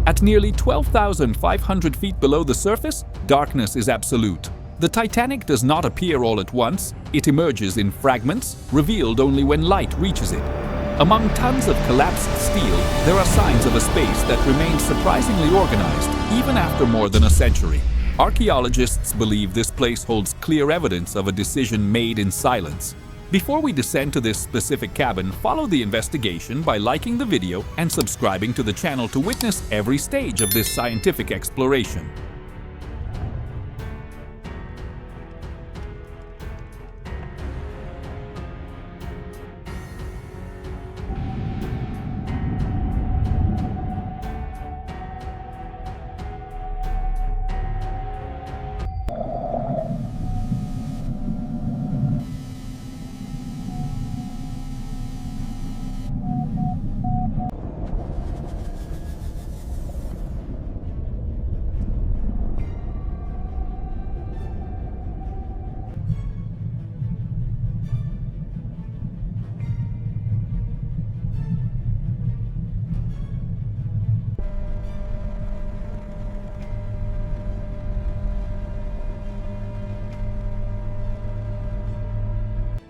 At nearly 12,500 feet below the surface, darkness is absolute. The Titanic does not appear all at once, it emerges in fragments, revealed only when light reaches it. Among tons of collapsed steel, there are signs of a space that remains surprisingly organized, even after more than a century. Archaeologists believe this place holds clear evidence of a decision made in silence. Before we descend to this specific cabin, follow the investigation by liking the video and subscribing to the channel to witness every stage of this scientific exploration.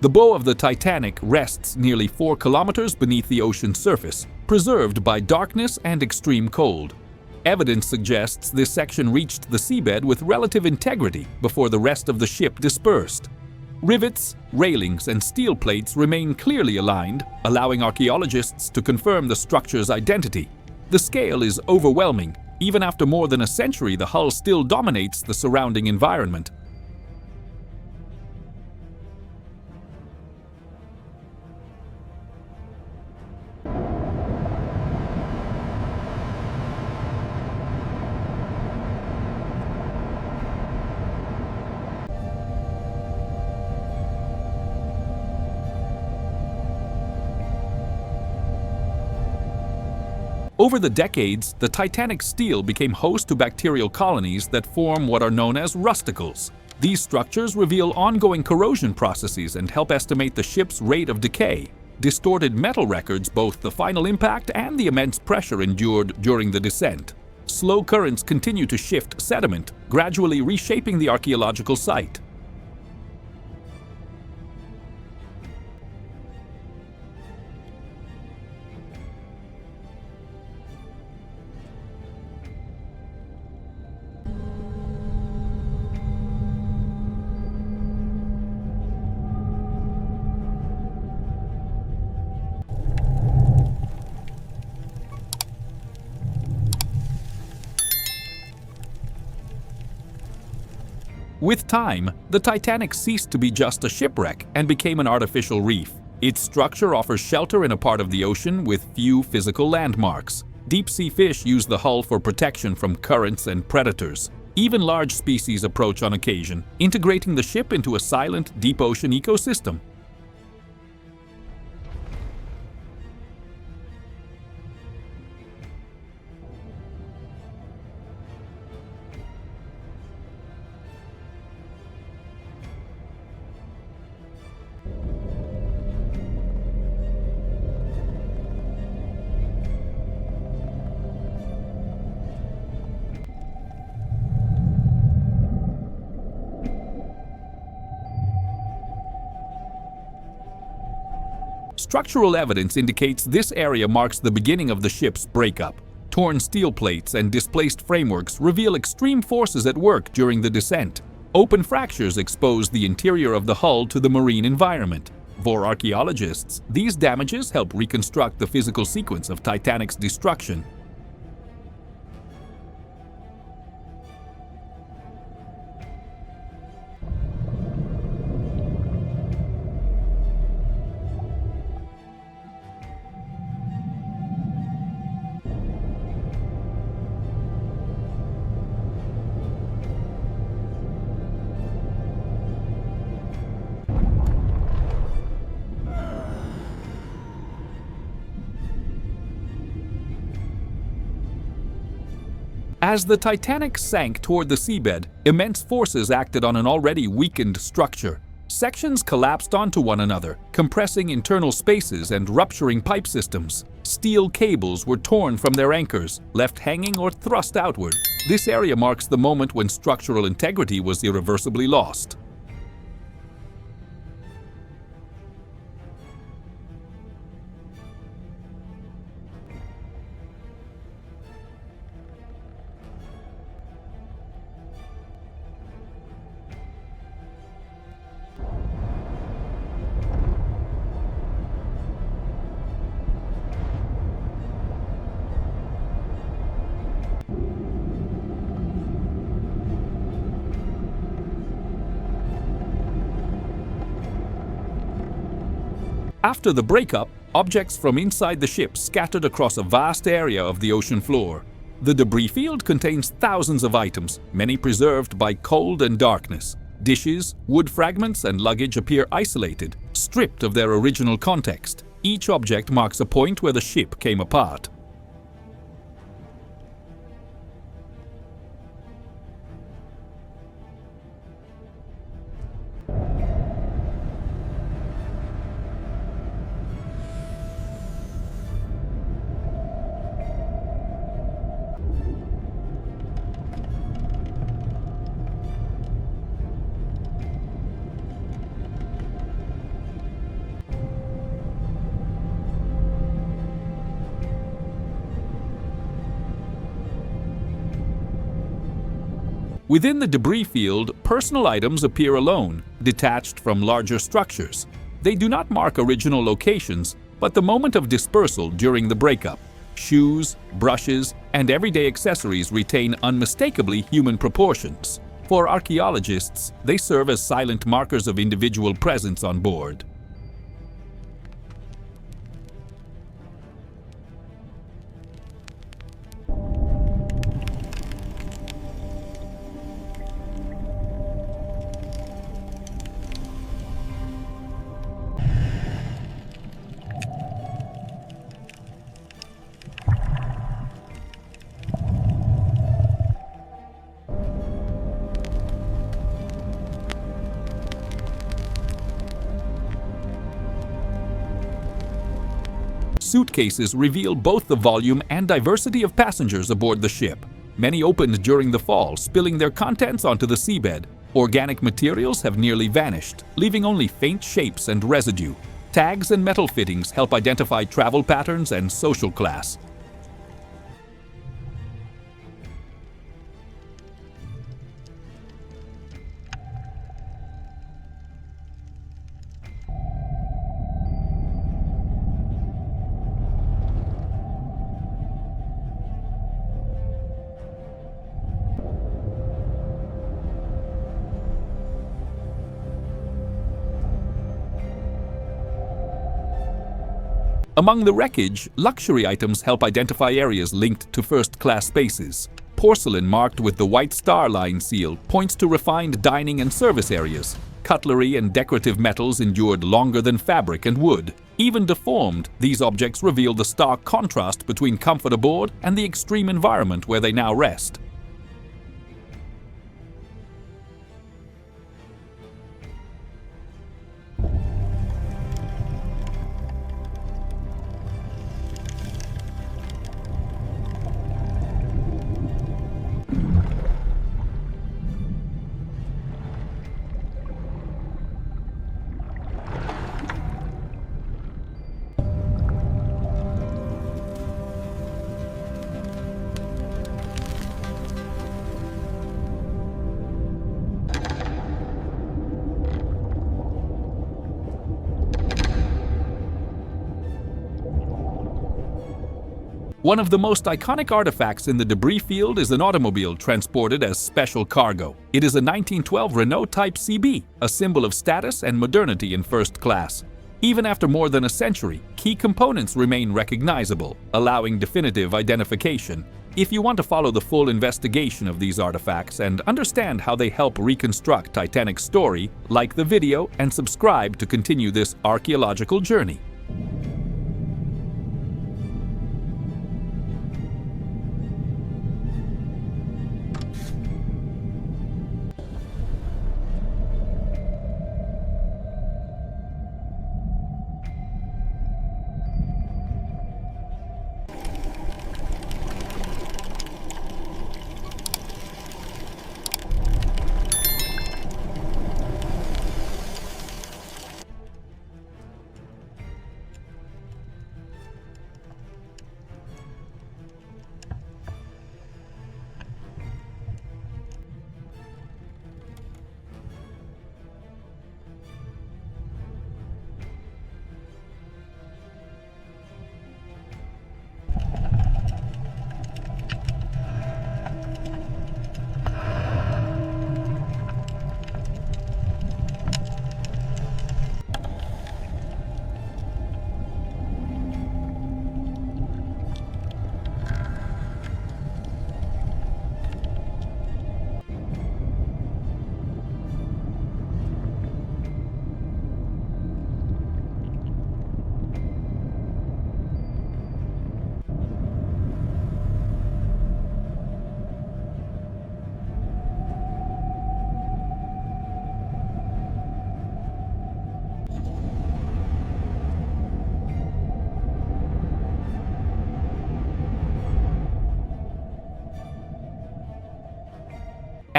The bow of the Titanic rests nearly 4 kilometers beneath the ocean's surface, preserved by darkness and extreme cold. Evidence suggests this section reached the seabed with relative integrity before the rest of the ship dispersed. Rivets, railings, and steel plates remain clearly aligned, allowing archaeologists to confirm the structure's identity. The scale is overwhelming. Even after more than a century, the hull still dominates the surrounding environment. Over the decades, the Titanic's steel became host to bacterial colonies that form what are known as rusticles. These structures reveal ongoing corrosion processes and help estimate the ship's rate of decay. Distorted metal records both the final impact and the immense pressure endured during the descent. Slow currents continue to shift sediment, gradually reshaping the archaeological site. With time, the Titanic ceased to be just a shipwreck and became an artificial reef. Its structure offers shelter in a part of the ocean with few physical landmarks. Deep-sea fish use the hull for protection from currents and predators. Even large species approach on occasion, integrating the ship into a silent, deep-ocean ecosystem. Structural evidence indicates this area marks the beginning of the ship's breakup. Torn steel plates and displaced frameworks reveal extreme forces at work during the descent. Open fractures expose the interior of the hull to the marine environment. For archaeologists, these damages help reconstruct the physical sequence of Titanic's destruction. As the Titanic sank toward the seabed, immense forces acted on an already weakened structure. Sections collapsed onto one another, compressing internal spaces and rupturing pipe systems. Steel cables were torn from their anchors, left hanging or thrust outward. This area marks the moment when structural integrity was irreversibly lost. After the breakup, objects from inside the ship scattered across a vast area of the ocean floor. The debris field contains thousands of items, many preserved by cold and darkness. Dishes, wood fragments, and luggage appear isolated, stripped of their original context. Each object marks a point where the ship came apart. Within the debris field, personal items appear alone, detached from larger structures. They do not mark original locations, but the moment of dispersal during the breakup. Shoes, brushes, and everyday accessories retain unmistakably human proportions. For archaeologists, they serve as silent markers of individual presence on board. Suitcases reveal both the volume and diversity of passengers aboard the ship. Many opened during the fall, spilling their contents onto the seabed. Organic materials have nearly vanished, leaving only faint shapes and residue. Tags and metal fittings help identify travel patterns and social class. Among the wreckage, luxury items help identify areas linked to first-class spaces. Porcelain marked with the White Star Line seal points to refined dining and service areas. Cutlery and decorative metals endured longer than fabric and wood. Even deformed, these objects reveal the stark contrast between comfort aboard and the extreme environment where they now rest. One of the most iconic artifacts in the debris field is an automobile transported as special cargo. It is a 1912 Renault Type CB, a symbol of status and modernity in first class. Even after more than a century, key components remain recognizable, allowing definitive identification. If you want to follow the full investigation of these artifacts and understand how they help reconstruct Titanic's story, like the video and subscribe to continue this archaeological journey.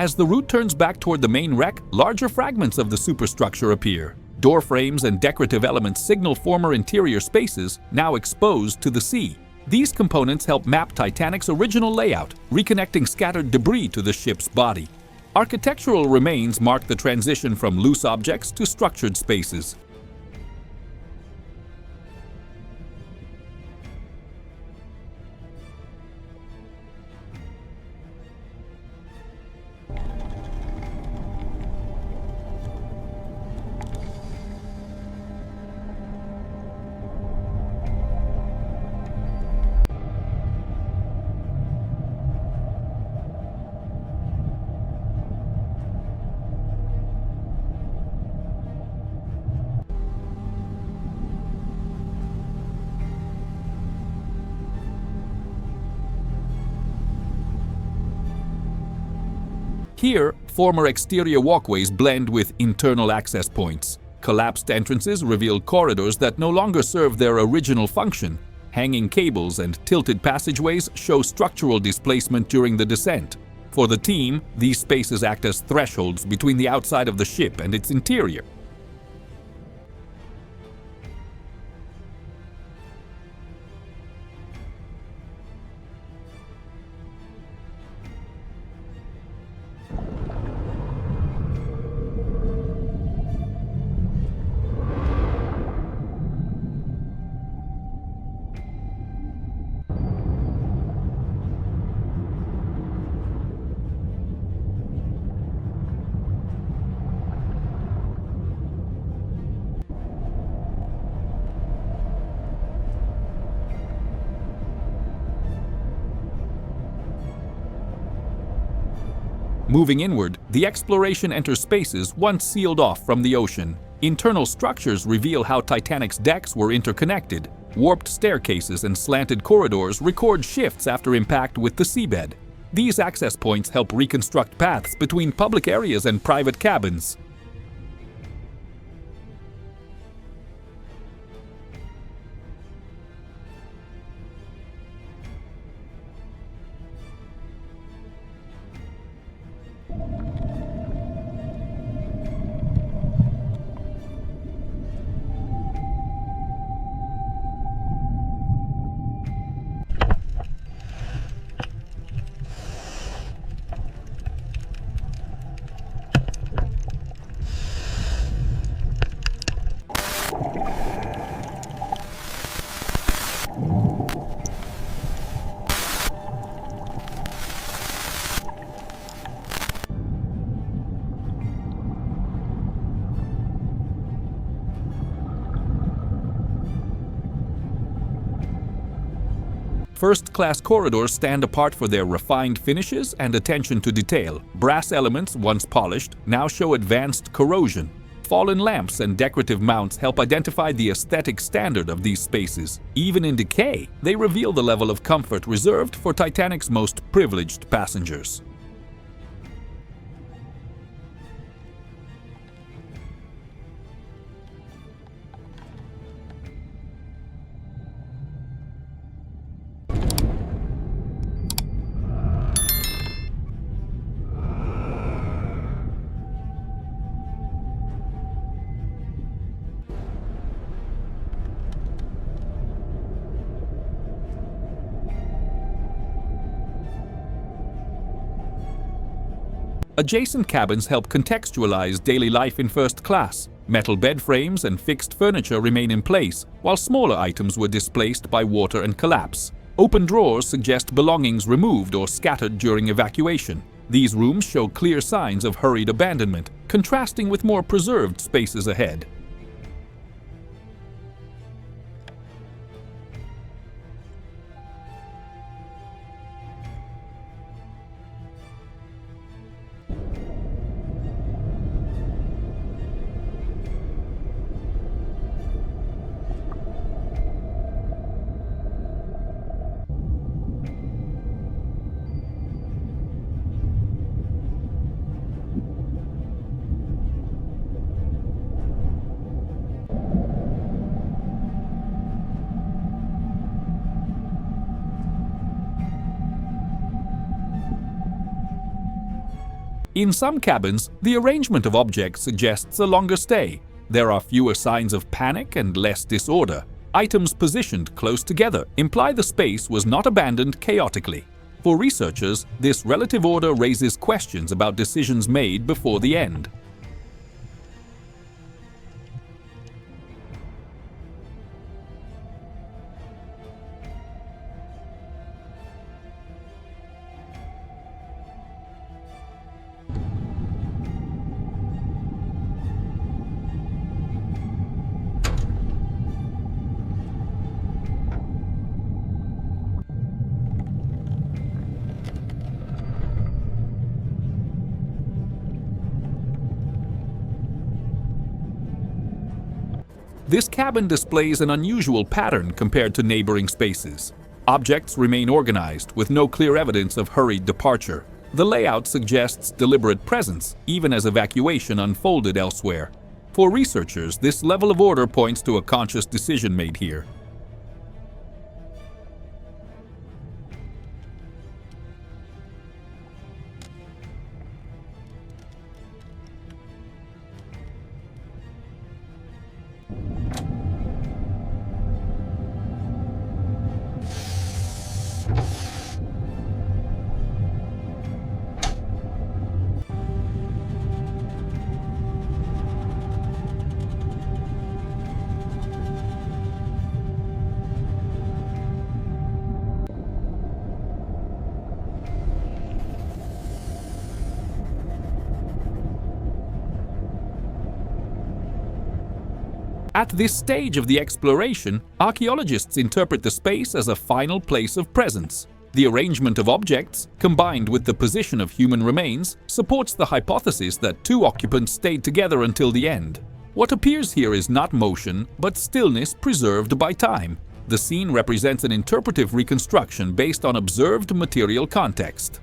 As the route turns back toward the main wreck, larger fragments of the superstructure appear. Door frames and decorative elements signal former interior spaces, now exposed to the sea. These components help map Titanic's original layout, reconnecting scattered debris to the ship's body. Architectural remains mark the transition from loose objects to structured spaces. Here, former exterior walkways blend with internal access points. Collapsed entrances reveal corridors that no longer serve their original function. Hanging cables and tilted passageways show structural displacement during the descent. For the team, these spaces act as thresholds between the outside of the ship and its interior. Moving inward, the exploration enters spaces once sealed off from the ocean. Internal structures reveal how Titanic's decks were interconnected. Warped staircases and slanted corridors record shifts after impact with the seabed. These access points help reconstruct paths between public areas and private cabins. First-class corridors stand apart for their refined finishes and attention to detail. Brass elements, once polished, now show advanced corrosion. Fallen lamps and decorative mounts help identify the aesthetic standard of these spaces. Even in decay, they reveal the level of comfort reserved for Titanic's most privileged passengers. Adjacent cabins help contextualize daily life in first class. Metal bed frames and fixed furniture remain in place, while smaller items were displaced by water and collapse. Open drawers suggest belongings removed or scattered during evacuation. These rooms show clear signs of hurried abandonment, contrasting with more preserved spaces ahead. In some cabins, the arrangement of objects suggests a longer stay. There are fewer signs of panic and less disorder. Items positioned close together imply the space was not abandoned chaotically. For researchers, this relative order raises questions about decisions made before the end. This cabin displays an unusual pattern compared to neighboring spaces. Objects remain organized with no clear evidence of hurried departure. The layout suggests deliberate presence, even as evacuation unfolded elsewhere. For researchers, this level of order points to a conscious decision made here. At this stage of the exploration, archaeologists interpret the space as a final place of presence. The arrangement of objects, combined with the position of human remains, supports the hypothesis that two occupants stayed together until the end. What appears here is not motion, but stillness preserved by time. The scene represents an interpretive reconstruction based on observed material context.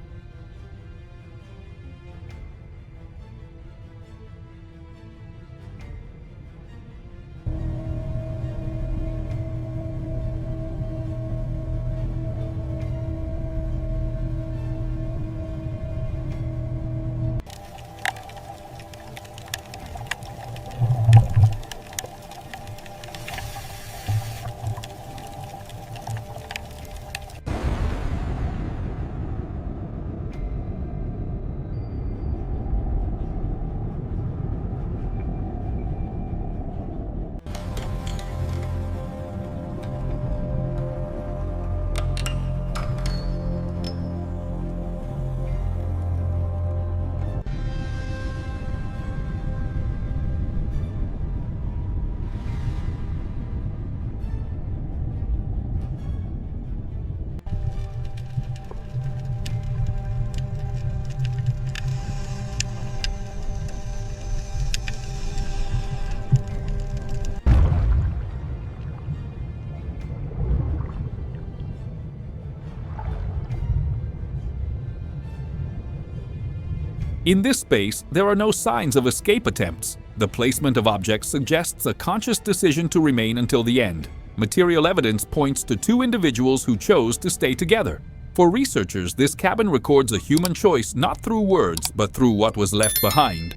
In this space, there are no signs of escape attempts. The placement of objects suggests a conscious decision to remain until the end. Material evidence points to two individuals who chose to stay together. For researchers, this cabin records a human choice not through words, but through what was left behind.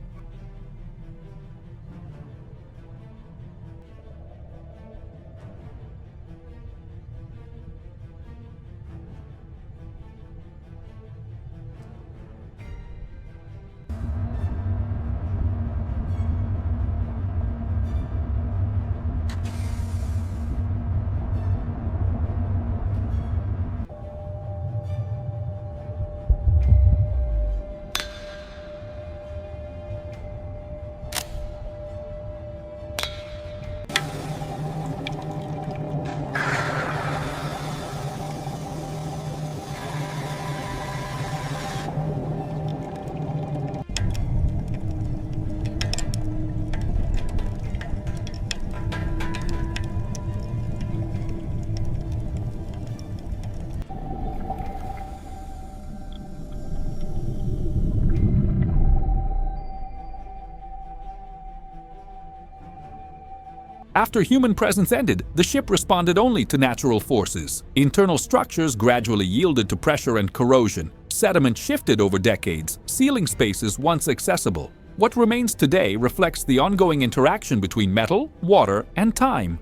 After human presence ended, the ship responded only to natural forces. Internal structures gradually yielded to pressure and corrosion. Sediment shifted over decades, sealing spaces once accessible. What remains today reflects the ongoing interaction between metal, water, and time.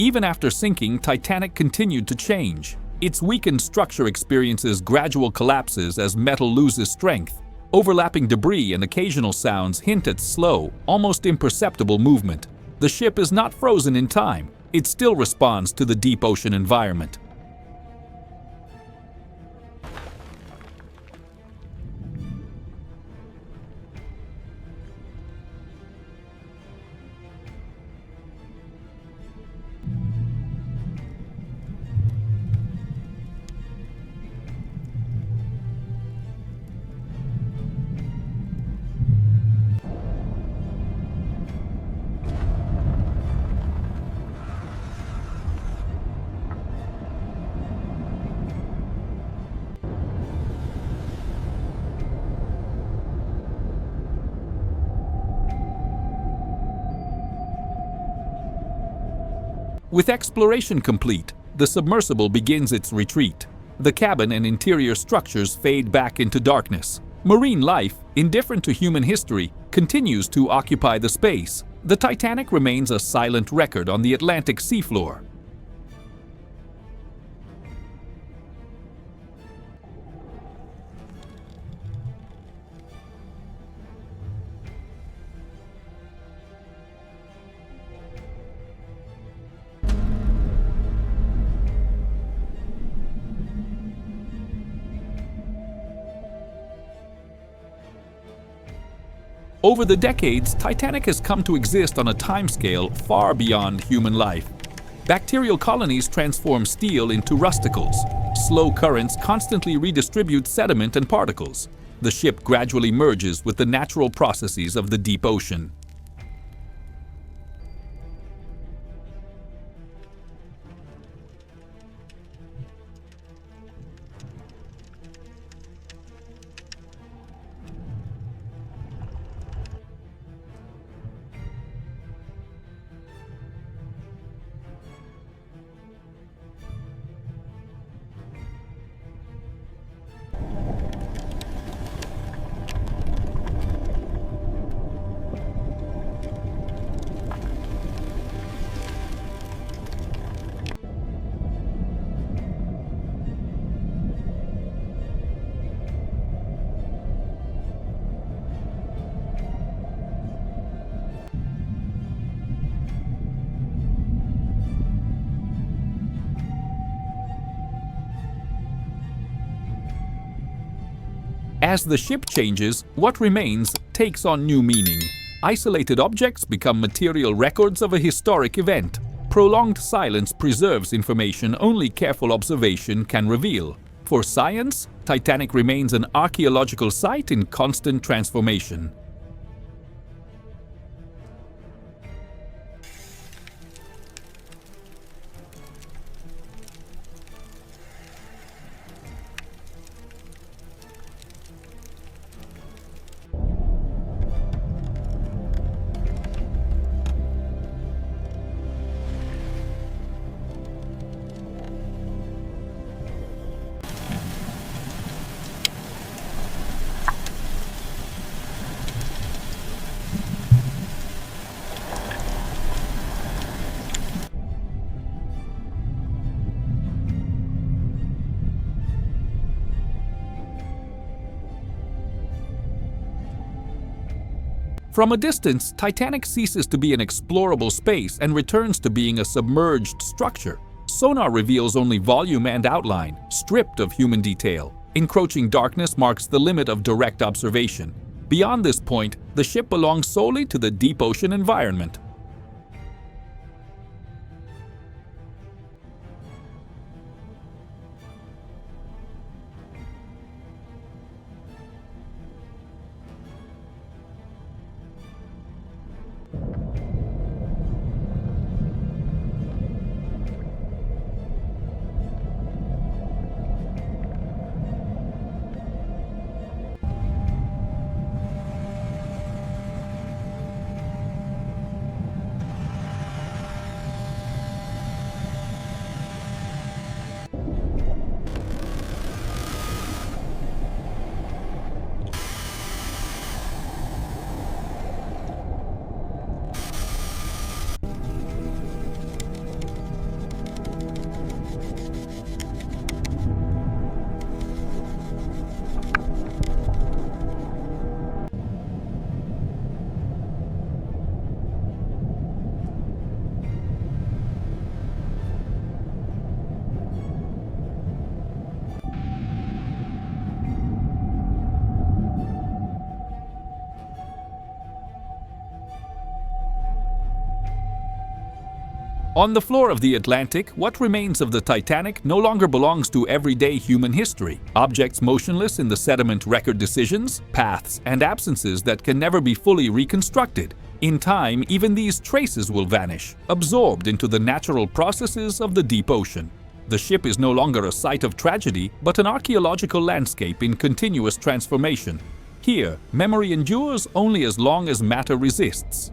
Even after sinking, Titanic continued to change. Its weakened structure experiences gradual collapses as metal loses strength. Overlapping debris and occasional sounds hint at slow, almost imperceptible movement. The ship is not frozen in time. It still responds to the deep ocean environment. With exploration complete, the submersible begins its retreat. The cabin and interior structures fade back into darkness. Marine life, indifferent to human history, continues to occupy the space. The Titanic remains a silent record on the Atlantic seafloor. Over the decades, Titanic has come to exist on a timescale far beyond human life. Bacterial colonies transform steel into rusticles. Slow currents constantly redistribute sediment and particles. The ship gradually merges with the natural processes of the deep ocean. As the ship changes, what remains takes on new meaning. Isolated objects become material records of a historic event. Prolonged silence preserves information only careful observation can reveal. For science, Titanic remains an archaeological site in constant transformation. From a distance, Titanic ceases to be an explorable space and returns to being a submerged structure. Sonar reveals only volume and outline, stripped of human detail. Encroaching darkness marks the limit of direct observation. Beyond this point, the ship belongs solely to the deep ocean environment. On the floor of the Atlantic, what remains of the Titanic no longer belongs to everyday human history. Objects motionless in the sediment record decisions, paths, and absences that can never be fully reconstructed. In time, even these traces will vanish, absorbed into the natural processes of the deep ocean. The ship is no longer a site of tragedy, but an archaeological landscape in continuous transformation. Here, memory endures only as long as matter resists.